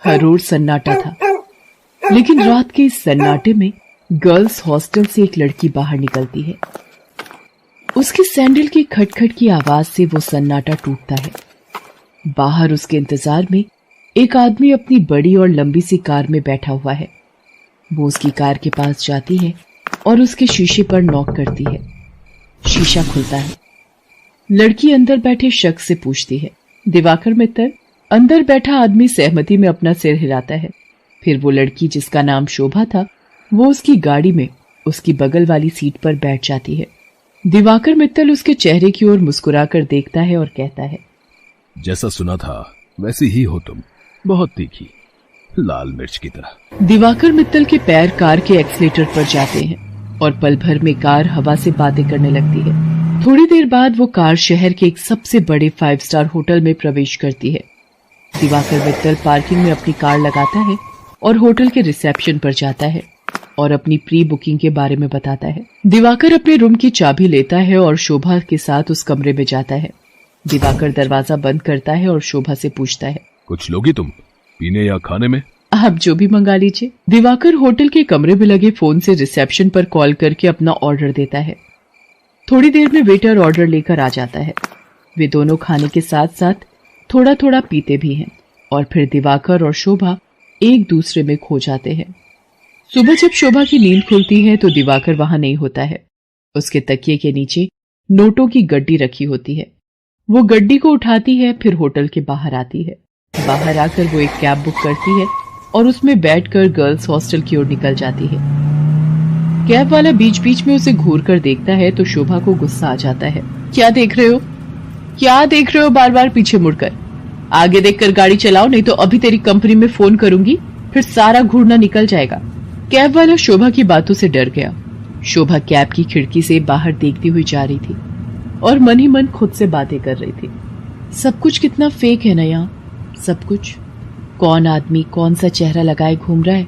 हर ओर सन्नाटा था, लेकिन रात के इस सन्नाटे में गर्ल्स हॉस्टल से एक लड़की बाहर निकलती है। उसकी सैंडल की खटखट की आवाज से वो सन्नाटा टूटता है। बाहर उसके इंतजार में एक आदमी अपनी बड़ी और लंबी सी कार में बैठा हुआ है। वो उसकी कार के पास जाती है और उसके शीशे पर नॉक करती है। शीशा खुलता है। लड़की अंदर बैठे शख्स से पूछती है, दिवाकर मित्तल? अंदर बैठा आदमी सहमति में अपना सिर हिलाता है। फिर वो लड़की, जिसका नाम शोभा था, वो उसकी गाड़ी में उसकी बगल वाली सीट पर बैठ जाती है। दिवाकर मित्तल उसके चेहरे की ओर मुस्कुराकर देखता है और कहता है, जैसा सुना था वैसी ही हो तुम, बहुत तीखी, लाल मिर्च की तरह। दिवाकर मित्तल के पैर कार के एक्सीलेटर पर जाते हैं और पल भर में कार हवा से बातें करने लगती है। थोड़ी देर बाद वो कार शहर के एक सबसे बड़े 5 स्टार होटल में प्रवेश करती है। दिवाकर मित्तल पार्किंग में अपनी कार लगाता है और होटल के रिसेप्शन पर जाता है और अपनी प्री बुकिंग के बारे में बताता है। दिवाकर अपने रूम की चाबी लेता है और शोभा के साथ उस कमरे में जाता है। दिवाकर दरवाजा बंद करता है और शोभा से पूछता है, कुछ लोगी तुम, पीने या खाने में? आप जो भी मंगा लीजिए। दिवाकर होटल के कमरे में लगे फोन से रिसेप्शन पर कॉल करके अपना ऑर्डर देता है। थोड़ी देर में वेटर ऑर्डर लेकर आ जाता है। वे दोनों खाने के साथ साथ थोड़ा थोड़ा पीते भी हैं और फिर दिवाकर और शोभा एक दूसरे में खो जाते हैं। सुबह जब शोभा की नींद खुलती है तो दिवाकर वहां नहीं होता है। उसके तकिए के नीचे नोटों की गड्डी रखी होती है। वो गड्डी को उठाती है, फिर होटल के बाहर आती है। बाहर आकर वो एक कैब बुक करती है और उसमें बैठकर गर्ल्स हॉस्टल की ओर निकल जाती है। कैब वाला बीच बीच में उसे घूर कर देखता है तो शोभा को गुस्सा आ जाता है। क्या देख रहे हो? क्या देख रहे हो बार बार पीछे मुड़कर? आगे देखकर गाड़ी चलाओ, नहीं तो अभी तेरी कंपनी में फोन करूंगी, फिर सारा घूरना निकल जाएगा। कैब वाला शोभा की बातों से डर गया। शोभा कैब की खिड़की से बाहर देखती हुई जा रही थी और मन ही मन खुद से बातें कर रही थी। सब कुछ कितना फेक है ना यहाँ, सब कुछ। कौन आदमी कौन सा चेहरा लगाए घूम रहा है,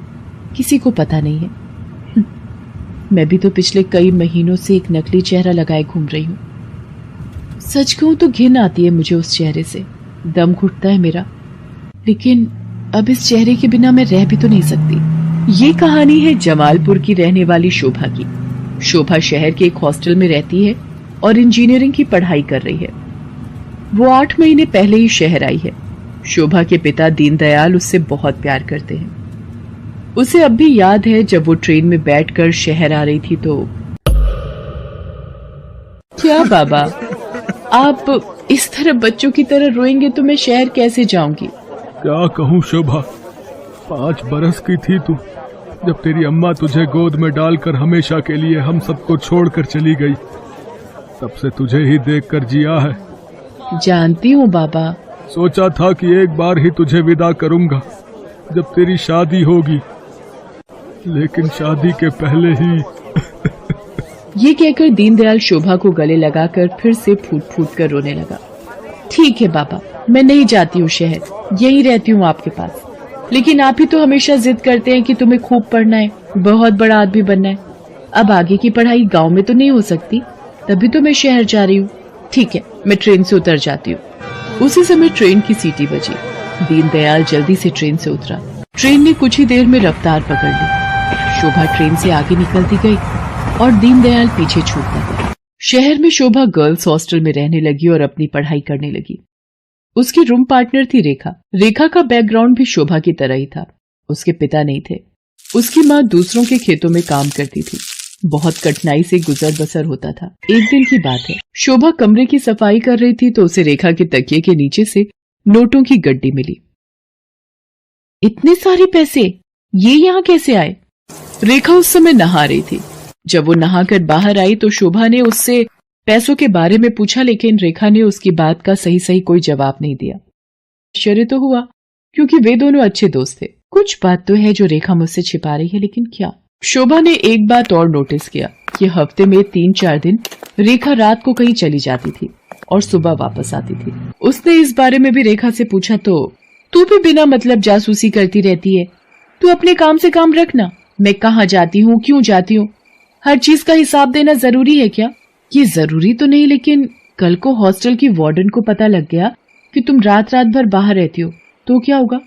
किसी को पता नहीं है। मैं भी तो पिछले कई महीनों से एक नकली चेहरा लगाए घूम रही हूँ। सच कहूं तो घिन आती है मुझे उस चेहरे से, दम घुटता है मेरा। लेकिन अब इस चेहरे के बिना मैं रह भी तो नहीं सकती। ये कहानी है जमालपुर की रहने वाली शोभा की। शोभा शहर के एक हॉस्टल में रहती है और इंजीनियरिंग की पढ़ाई कर रही है। वो 8 महीने पहले ही शहर आई है। शोभा के पिता दीनदयाल उससे बहुत प्यार करते हैं। उसे अब भी याद है जब वो ट्रेन में बैठकर शहर आ रही थी तो। क्या बाबा, आप इस तरह बच्चों की तरह रोएंगे तो मैं शहर कैसे जाऊंगी? क्या कहूँ शोभा, 5 बरस की थी तू जब तेरी अम्मा तुझे गोद में डालकर हमेशा के लिए हम सबको छोड़कर चली गई। तब से तुझे ही देखकर जिया है। जानती हूँ बाबा। सोचा था कि एक बार ही तुझे विदा करूंगा जब तेरी शादी होगी, लेकिन शादी के पहले ही। ये कहकर दीनदयाल शोभा को गले लगाकर फिर से फूट फूट कर रोने लगा। ठीक है बाबा, मैं नहीं जाती हूँ शहर, यही रहती हूँ आपके पास। लेकिन आप ही तो हमेशा जिद करते हैं कि तुम्हें खूब पढ़ना है, बहुत बड़ा आदमी बनना है। अब आगे की पढ़ाई गांव में तो नहीं हो सकती, तभी तो मैं शहर जा रही हूँ। ठीक है, मैं ट्रेन से उतर जाती हूँ। उसी समय ट्रेन की सीटी बजी। दीनदयाल जल्दी से ट्रेन से उतरा। ट्रेन ने कुछ ही देर में रफ्तार पकड़ ली। शोभा ट्रेन से आगे निकलती गई और दीनदयाल पीछे छूटता गया। शहर में शोभा गर्ल्स हॉस्टल में रहने लगी और अपनी पढ़ाई करने लगी। उसकी रूम पार्टनर थी रेखा। रेखा का बैकग्राउंड भी शोभा की तरह ही था। उसके पिता नहीं थे। उसकी माँ दूसरों के खेतों में काम करती थी। बहुत कठिनाई से गुजर बसर होता था। एक दिन की बात है, शोभा कमरे की सफाई कर रही थी तो उसे रेखा के तकिए के नीचे से नोटों की गड्डी मिली। इतने सारे पैसे, ये यहाँ कैसे आए? रेखा उस समय नहा रही थी। जब वो नहाकर बाहर आई तो शोभा ने उससे पैसों के बारे में पूछा, लेकिन रेखा ने उसकी बात का सही सही कोई जवाब नहीं दिया। आश्चर्य तो हुआ क्योंकि वे दोनों अच्छे दोस्त थे। कुछ बात तो है जो रेखा मुझसे छिपा रही है, लेकिन क्या? शोभा ने एक बात और नोटिस किया कि हफ्ते में 3-4 दिन रेखा रात को कहीं चली जाती थी और सुबह वापस आती थी। उसने इस बारे में भी रेखा से पूछा तो तू भी बिना मतलब जासूसी करती रहती है, तू अपने काम से काम रखना। मैं कहाँ जाती हूँ, क्यों जाती हूँ, हर चीज का हिसाब देना जरूरी है क्या? ये जरूरी तो नहीं, लेकिन कल को हॉस्टल की वार्डन को पता लग गया कि तुम रात रात भर बाहर रहती हो तो क्या होगा?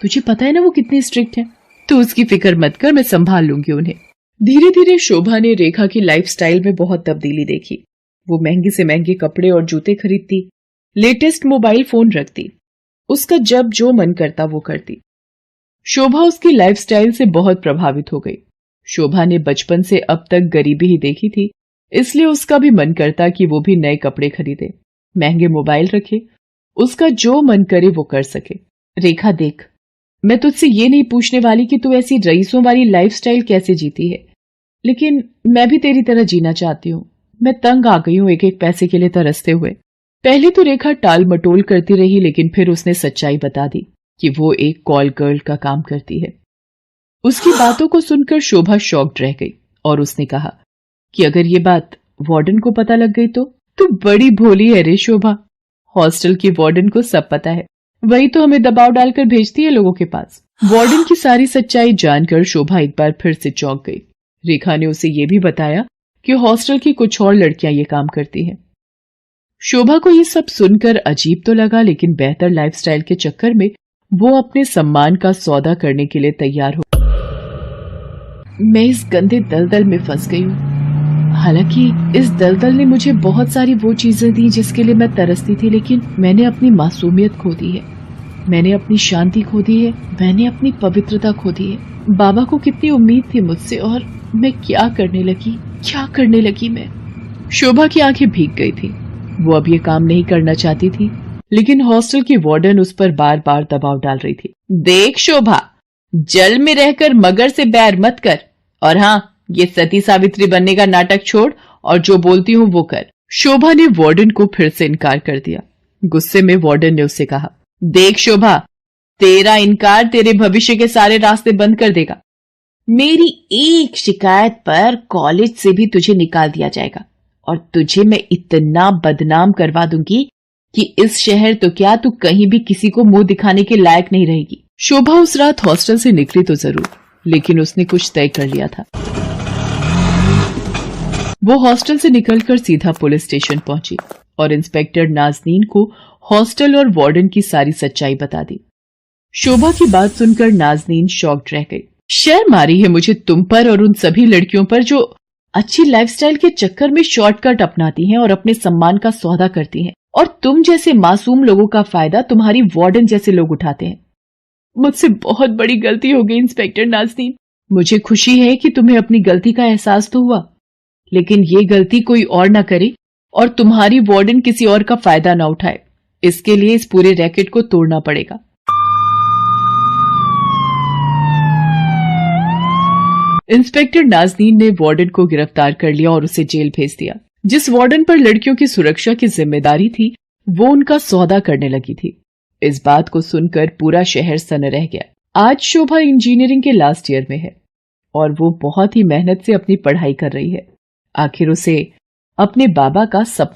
तुझे पता है ना वो कितने स्ट्रिक्ट हैं। तो उसकी फिक्र मत कर, मैं संभाल लूंगी उन्हें। धीरे धीरे शोभा ने रेखा की लाइफस्टाइल में बहुत तब्दीली देखी। वो महंगे से महंगे कपड़े और जूते खरीदती, लेटेस्ट मोबाइल फोन रखती, उसका जब जो मन करता वो करती। शोभा उसकी लाइफस्टाइल से बहुत प्रभावित हो गई। शोभा ने बचपन से अब तक गरीबी ही देखी थी, इसलिए उसका भी मन करता कि वो भी नए कपड़े खरीदे, महंगे मोबाइल रखे, उसका जो मन करे वो कर सके। रेखा देख, मैं तुझसे ये नहीं पूछने वाली कि तू ऐसी रईसों वाली लाइफस्टाइल कैसे जीती है, लेकिन मैं भी तेरी तरह जीना चाहती हूँ। मैं तंग आ गई हूँ एक एक पैसे के लिए तरसते हुए। पहले तो रेखा टाल मटोल करती रही, लेकिन फिर उसने सच्चाई बता दी कि वो एक कॉल गर्ल का काम करती है। उसकी बातों को सुनकर शोभा शॉक्ड रह गई और उसने कहा कि अगर ये बात वार्डन को पता लग गई तो बड़ी भोली है रे शोभा। हॉस्टल की वार्डन को सब पता है, वही तो हमें दबाव डालकर भेजती है लोगों के पास। वार्डन की सारी सच्चाई जानकर शोभा एक बार फिर से चौंक गई। रेखा ने उसे ये भी बताया कि हॉस्टल की कुछ और लड़कियां ये काम करती हैं। शोभा को ये सब सुनकर अजीब तो लगा, लेकिन बेहतर लाइफस्टाइल के चक्कर में वो अपने सम्मान का सौदा करने के लिए तैयार हो। मैं इस गंदे दलदल में फंस गई हूँ। हालांकि इस दलदल ने मुझे बहुत सारी वो चीजें दी जिसके लिए मैं तरसती थी, लेकिन मैंने अपनी मासूमियत खो दी है, मैंने अपनी शांति खो दी है, मैंने अपनी पवित्रता खो दी है। बाबा को कितनी उम्मीद थी मुझसे, और मैं क्या करने लगी मैं। शोभा की आंखें भीग गई थी। वो अब ये काम नहीं करना चाहती थी, लेकिन हॉस्टल की वार्डन उस पर बार बार दबाव डाल रही थी। देख शोभा, जल में रहकर मगर से बैर मत कर, और हाँ, ये सती सावित्री बनने का नाटक छोड़ और जो बोलती हूँ वो कर। शोभा ने वार्डन को फिर से इनकार कर दिया। गुस्से में वार्डन ने उससे कहा, देख शोभा, तेरा इनकार तेरे भविष्य के सारे रास्ते बंद कर देगा। मेरी एक शिकायत पर कॉलेज से भी तुझे निकाल दिया जाएगा, और तुझे मैं इतना बदनाम करवा दूंगी कि इस शहर तो क्या, तू कहीं भी किसी को मुंह दिखाने के लायक नहीं रहेगी। शोभा उस रात हॉस्टल से निकली तो जरूर, लेकिन उसने कुछ तय कर लिया था। वो हॉस्टल से निकलकर सीधा पुलिस स्टेशन पहुंची और इंस्पेक्टर नाज़नीन को हॉस्टल और वार्डन की सारी सच्चाई बता दी। शोभा की बात सुनकर नाज़नीन शॉक्ड रह गई। शर्म आ रही है मुझे तुम पर और उन सभी लड़कियों पर जो अच्छी लाइफस्टाइल के चक्कर में शॉर्टकट अपनाती हैं और अपने सम्मान का सौदा करती हैं, और तुम जैसे मासूम लोगों का फायदा तुम्हारी वार्डन जैसे लोग उठाते हैं। मुझसे बहुत बड़ी गलती हो गई इंस्पेक्टर नाज़नीन। मुझे खुशी है कि तुम्हें अपनी गलती का एहसास तो हुआ, लेकिन ये गलती कोई और ना करे और तुम्हारी वार्डन किसी और का फायदा ना उठाए। इसके लिए इस पूरे रैकेट को तोड़ना पड़ेगा। इंस्पेक्टर नाज़नीन ने वार्डन को गिरफ्तार कर लिया और उसे जेल भेज दिया। जिस वार्डन पर लड़कियों की सुरक्षा की जिम्मेदारी थी, वो उनका सौदा करने लगी थी। इस बात को सुनकर पूरा शहर सन रह गया। आज शोभा इंजीनियरिंग के लास्ट ईयर में है और वो बहुत ही मेहनत से अपनी पढ़ाई कर रही है। आखिर उसे अपने बाबा का सपना